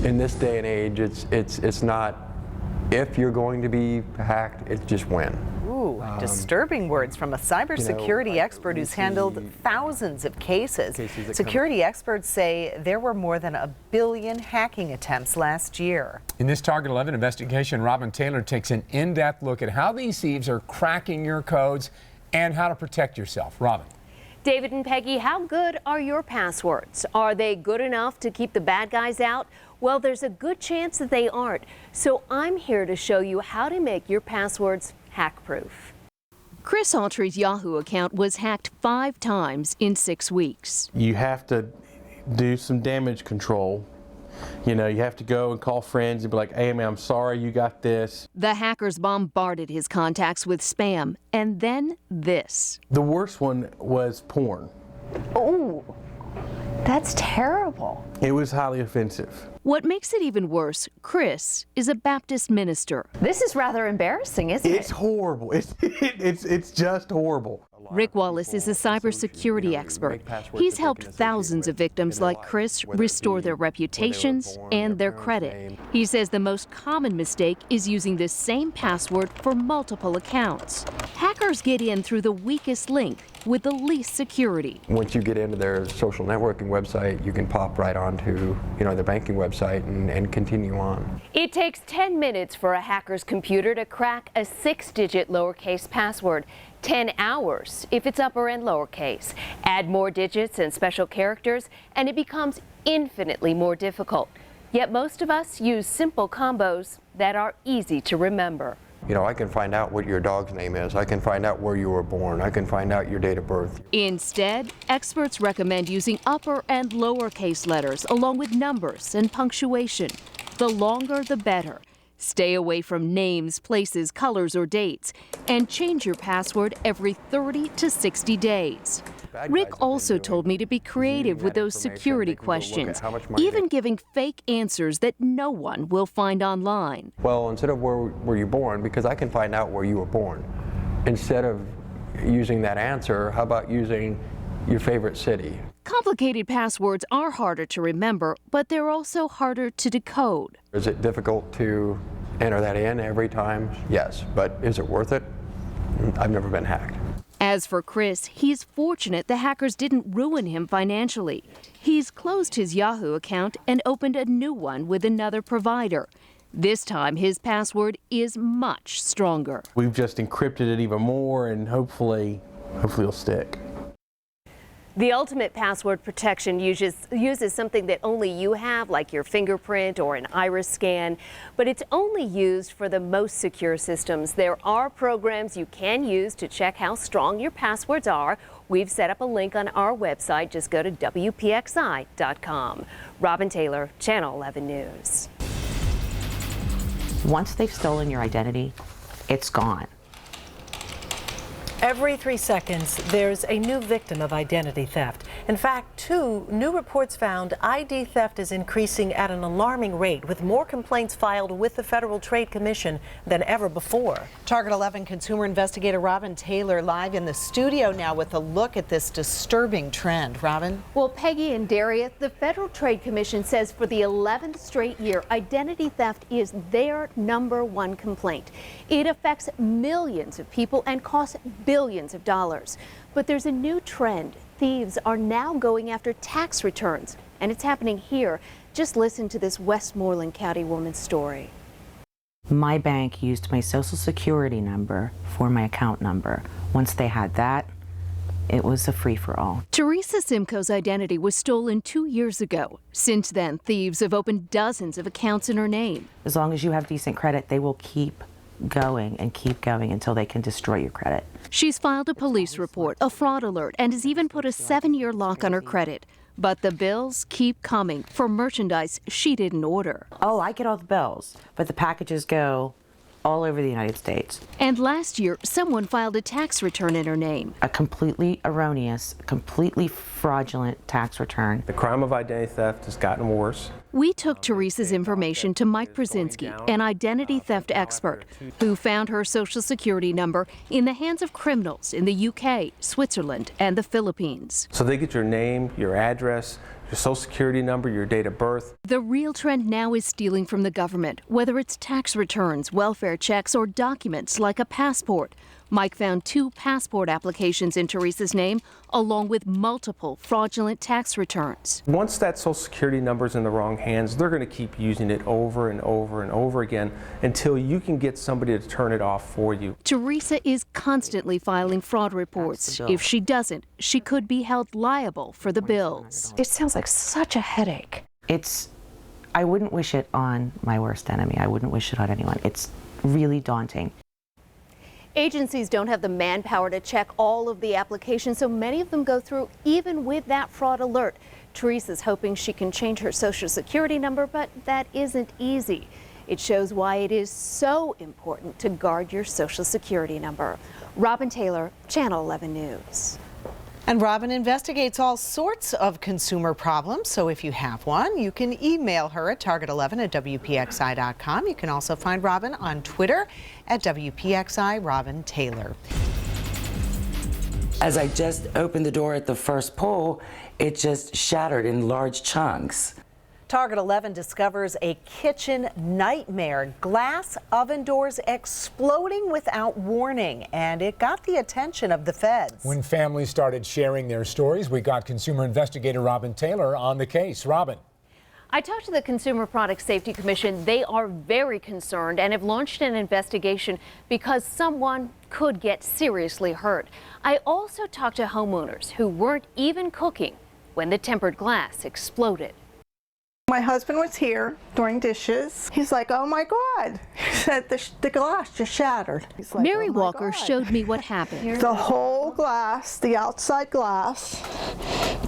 In this day and age, it's not if you're going to be hacked, it's just when. Ooh, disturbing words from a cybersecurity expert who's handled thousands of cases. Security experts say there were more than 1 billion hacking attempts last year. In this Target 11 investigation, Robin Taylor takes an in-depth look at how these thieves are cracking your codes and how to protect yourself. Robin. David and Peggy, how good are your passwords? Are they good enough to keep the bad guys out? Well, there's a good chance that they aren't. So I'm here to show you how to make your passwords hack-proof. Chris Autry's Yahoo account was hacked 5 times in 6 weeks. You have to do some damage control. You know, you have to go and call friends and be like, hey, man, I'm sorry you got this. The hackers bombarded his contacts with spam, and then this. The worst one was porn. Oh, that's terrible. It was highly offensive. What makes it even worse, Chris is a Baptist minister. This is rather embarrassing, isn't it? It's horrible. It's just horrible. Rick Wallace is a cybersecurity expert. He's helped thousands of victims like Chris restore their reputations and their credit. He says the most common mistake is using the same password for multiple accounts. Hackers get in through the weakest link with the least security. Once you get into their social networking website, you can pop right onto, their banking website and continue on. It takes 10 minutes for a hacker's computer to crack a 6-digit lowercase password. 10 hours if it's upper and lowercase. Add more digits and special characters, and it becomes infinitely more difficult. Yet most of us use simple combos that are easy to remember. I can find out what your dog's name is. I can find out where you were born. I can find out your date of birth. Instead, experts recommend using upper and lowercase letters along with numbers and punctuation. The longer, the better. Stay away from names, places, colors, or dates, and change your password every 30 to 60 days. Rick also told me to be creative with those security questions, even giving fake answers that no one will find online. Well, instead of where were you born, because I can find out where you were born, instead of using that answer, how about using your favorite city? Complicated passwords are harder to remember, but they're also harder to decode. Is it difficult to enter that in every time? Yes, but is it worth it? I've never been hacked. As for Chris, he's fortunate the hackers didn't ruin him financially. He's closed his Yahoo account and opened a new one with another provider. This time, his password is much stronger. We've just encrypted it even more, and hopefully it'll stick. The ultimate password protection uses something that only you have, like your fingerprint or an iris scan, but it's only used for the most secure systems. There are programs you can use to check how strong your passwords are. We've set up a link on our website. Just go to WPXI.com. Robin Taylor, Channel 11 News. Once they've stolen your identity, it's gone. Every 3 seconds, there's a new victim of identity theft. In fact, 2 new reports found ID theft is increasing at an alarming rate, with more complaints filed with the Federal Trade Commission than ever before. Target 11 consumer investigator Robin Taylor live in the studio now with a look at this disturbing trend. Robin? Well, Peggy and Darius, the Federal Trade Commission says for the 11th straight year, identity theft is their #1 complaint. It affects millions of people and costs billions of dollars. But there's a new trend. Thieves are now going after tax returns, and it's happening here. Just listen to this Westmoreland County woman's story. My bank used my social security number for my account number. Once they had that, it was a free-for-all. Teresa Simcoe's identity was stolen 2 years ago. Since then, thieves have opened dozens of accounts in her name. As long as you have decent credit, they will keep going until they can destroy your credit. She's filed a police report, a fraud alert, and has even put a 7-year lock on her credit. But the bills keep coming for merchandise she didn't order. Oh, I get all the bills, but the packages go all over the United States. And last year, someone filed a tax return in her name. A completely erroneous, completely fraudulent tax return. The crime of identity theft has gotten worse. We took Teresa's information to Mike Brzezinski, an identity theft expert, who found her social security number in the hands of criminals in the UK, Switzerland, and the Philippines. So they get your name, your address, your social security number, your date of birth. The real trend now is stealing from the government, whether it's tax returns, welfare checks, or documents like a passport. Mike found 2 passport applications in Teresa's name, along with multiple fraudulent tax returns. Once that social security number is in the wrong hands, they're going to keep using it over and over and over again until you can get somebody to turn it off for you. Teresa is constantly filing fraud reports. If she doesn't, she could be held liable for the bills. It sounds like such a headache. I wouldn't wish it on my worst enemy. I wouldn't wish it on anyone. It's really daunting. Agencies don't have the manpower to check all of the applications, so many of them go through even with that fraud alert. Teresa's hoping she can change her social security number, but that isn't easy. It shows why it is so important to guard your social security number. Robin Taylor, Channel 11 News. And Robin investigates all sorts of consumer problems, so if you have one, you can email her at target11@wpxi.com. You can also find Robin on Twitter at WPXI Robin Taylor. As I just opened the door at the first pull, it just shattered in large chunks. Target 11 discovers a kitchen nightmare. Glass oven doors exploding without warning, and it got the attention of the feds. When families started sharing their stories, we got consumer investigator Robin Taylor on the case. Robin. I talked to the Consumer Product Safety Commission. They are very concerned and have launched an investigation because someone could get seriously hurt. I also talked to homeowners who weren't even cooking when the tempered glass exploded. My husband was here doing dishes. He's like, oh my God. He said the glass just shattered. Like, Mary oh Walker showed me what happened. The whole glass, the outside glass,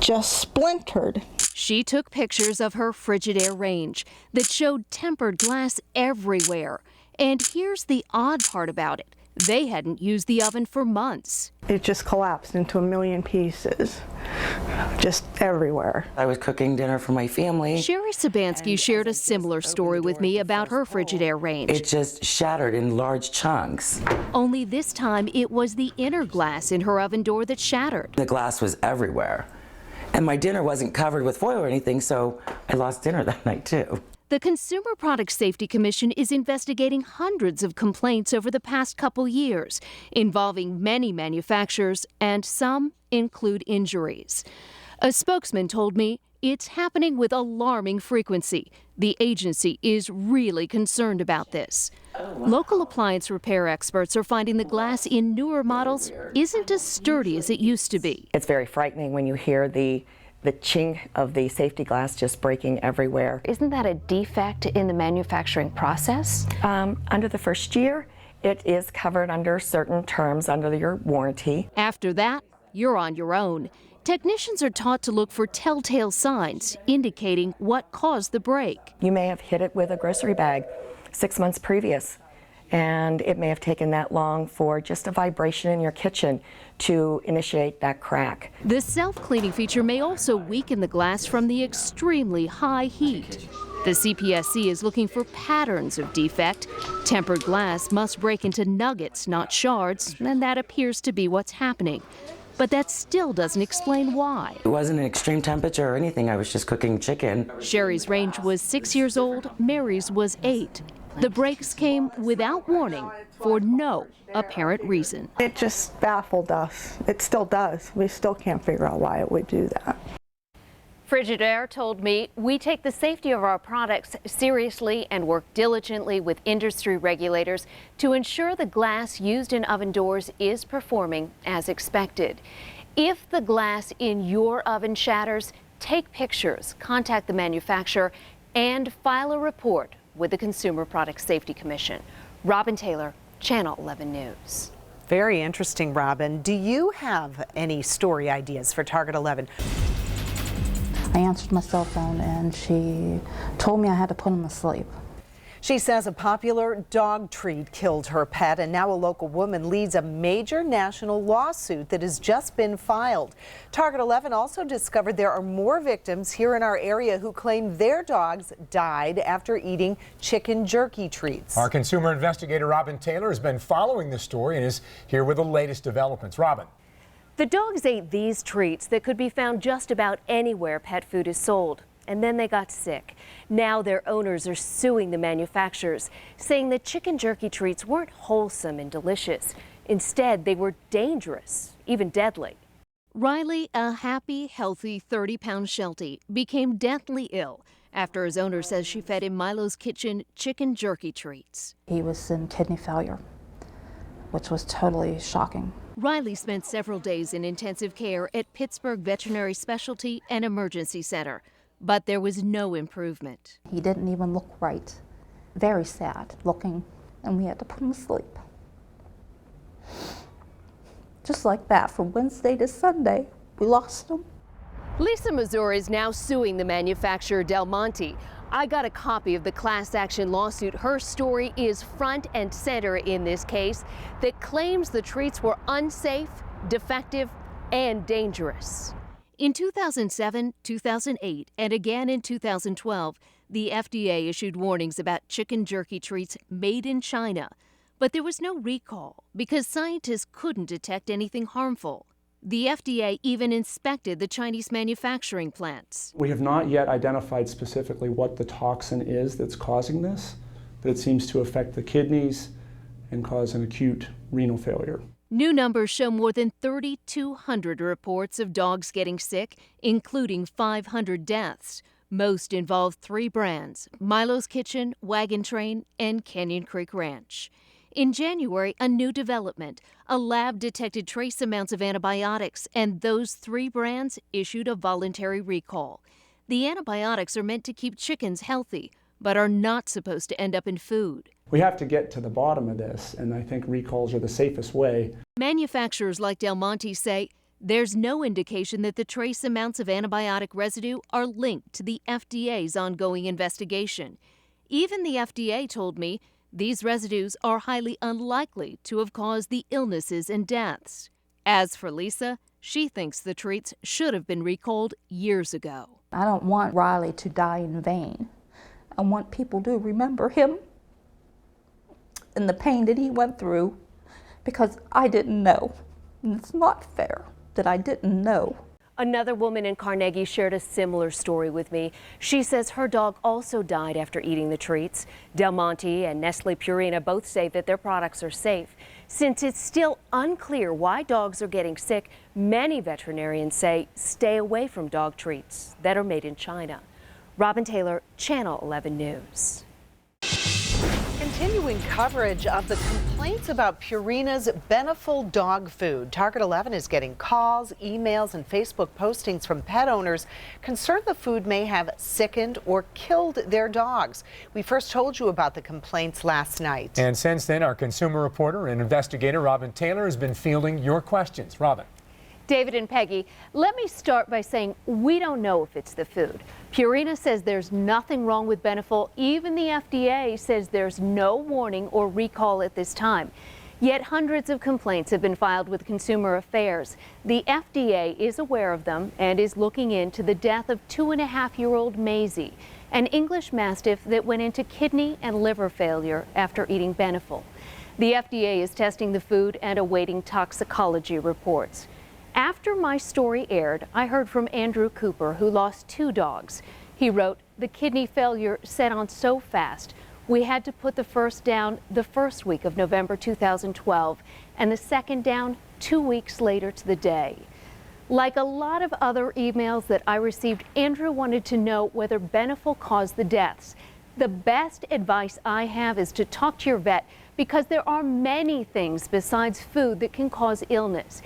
just splintered. She took pictures of her Frigidaire range that showed tempered glass everywhere. And here's the odd part about it. They hadn't used the oven for months. It just collapsed into a million pieces, just everywhere. I was cooking dinner for my family. Sherry Sabansky shared a similar story with me about her Frigidaire range. It just shattered in large chunks. Only this time it was the inner glass in her oven door that shattered. The glass was everywhere. And my dinner wasn't covered with foil or anything, so I lost dinner that night too. The Consumer Product Safety Commission is investigating hundreds of complaints over the past couple years, involving many manufacturers, and some include injuries. A spokesman told me it's happening with alarming frequency. The agency is really concerned about this. Local appliance repair experts are finding the glass in newer models isn't as sturdy as it used to be. It's very frightening when you hear the chink of the safety glass just breaking everywhere. Isn't that a defect in the manufacturing process? Under the first year, it is covered under certain terms under your warranty. After that, you're on your own. Technicians are taught to look for telltale signs indicating what caused the break. You may have hit it with a grocery bag 6 months previous, and it may have taken that long for just a vibration in your kitchen to initiate that crack. The self-cleaning feature may also weaken the glass from the extremely high heat. The CPSC is looking for patterns of defect. Tempered glass must break into nuggets, not shards, and that appears to be what's happening. But that still doesn't explain why. It wasn't an extreme temperature or anything. I was just cooking chicken. Sherry's range was 6 years old, Mary's was 8. The breaks came without warning for no apparent reason. It just baffled us. It still does. We still can't figure out why it would do that. Frigidaire told me, we take the safety of our products seriously and work diligently with industry regulators to ensure the glass used in oven doors is performing as expected. If the glass in your oven shatters, take pictures, contact the manufacturer, and file a report with the Consumer Product Safety Commission. Robin Taylor, Channel 11 News. Very interesting, Robin. Do you have any story ideas for Target 11? I answered my cell phone and she told me I had to put him to sleep. She says a popular dog treat killed her pet, and now a local woman leads a major national lawsuit that has just been filed. Target 11 also discovered there are more victims here in our area who claim their dogs died after eating chicken jerky treats. Our consumer investigator Robin Taylor has been following this story and is here with the latest developments. Robin. The dogs ate these treats that could be found just about anywhere pet food is sold. And then they got sick. Now their owners are suing the manufacturers, saying the chicken jerky treats weren't wholesome and delicious. Instead, they were dangerous, even deadly. Riley, a happy, healthy 30-pound Sheltie, became deathly ill after his owner says she fed him Milo's Kitchen chicken jerky treats. He was in kidney failure, which was totally shocking. Riley spent several days in intensive care at Pittsburgh Veterinary Specialty and Emergency Center, but there was no improvement. He didn't even look right. Very sad looking, and we had to put him to sleep. Just like that, from Wednesday to Sunday, we lost him. Lisa Mazur is now suing the manufacturer Del Monte. I got a copy of the class action lawsuit. Her story is front and center in this case that claims the treats were unsafe, defective, and dangerous. In 2007, 2008, and again in 2012, the FDA issued warnings about chicken jerky treats made in China. But there was no recall because scientists couldn't detect anything harmful. The FDA even inspected the Chinese manufacturing plants. We have not yet identified specifically what the toxin is that's causing this, but it seems to affect the kidneys and cause an acute renal failure. New numbers show more than 3,200 reports of dogs getting sick, including 500 deaths. Most involve 3 brands: Milo's Kitchen, Wagon Train, and Canyon Creek Ranch. In January, a new development. A lab detected trace amounts of antibiotics, and those 3 brands issued a voluntary recall. The antibiotics are meant to keep chickens healthy, but are not supposed to end up in food. We have to get to the bottom of this, and I think recalls are the safest way. Manufacturers like Del Monte say there's no indication that the trace amounts of antibiotic residue are linked to the FDA's ongoing investigation. Even the FDA told me these residues are highly unlikely to have caused the illnesses and deaths. As for Lisa, she thinks the treats should have been recalled years ago. I don't want Riley to die in vain. I want people to remember him and the pain that he went through because I didn't know. And it's not fair that I didn't know. Another woman in Carnegie shared a similar story with me. She says her dog also died after eating the treats. Del Monte and Nestle Purina both say that their products are safe. Since it's still unclear why dogs are getting sick, many veterinarians say stay away from dog treats that are made in China. Robin Taylor, Channel 11 News. Continuing coverage of the complaints about Purina's Beneful dog food. Target 11 is getting calls, emails, and Facebook postings from pet owners concerned the food may have sickened or killed their dogs. We first told you about the complaints last night. And since then, our consumer reporter and investigator Robin Taylor has been fielding your questions. Robin. David and Peggy, let me start by saying we don't know if it's the food. Purina says there's nothing wrong with Beneful. Even the FDA says there's no warning or recall at this time. Yet hundreds of complaints have been filed with Consumer Affairs. The FDA is aware of them and is looking into the death of 2.5-year-old Maisie, an English Mastiff that went into kidney and liver failure after eating Beneful. The FDA is testing the food and awaiting toxicology reports. After my story aired, I heard from Andrew Cooper, who lost 2 dogs. He wrote, "The kidney failure set on so fast, we had to put the first down the first week of November 2012, and the second down 2 weeks later to the day." Like a lot of other emails that I received, Andrew wanted to know whether Beneful caused the deaths. The best advice I have is to talk to your vet because there are many things besides food that can cause illness.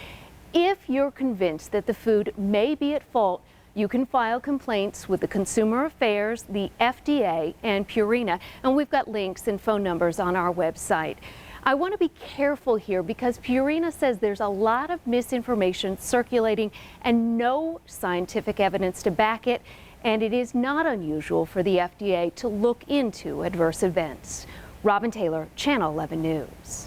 If you're convinced that the food may be at fault, you can file complaints with the Consumer Affairs, the FDA, and Purina, and we've got links and phone numbers on our website. I want to be careful here because Purina says there's a lot of misinformation circulating and no scientific evidence to back it, and it is not unusual for the FDA to look into adverse events. Robin Taylor, Channel 11 News.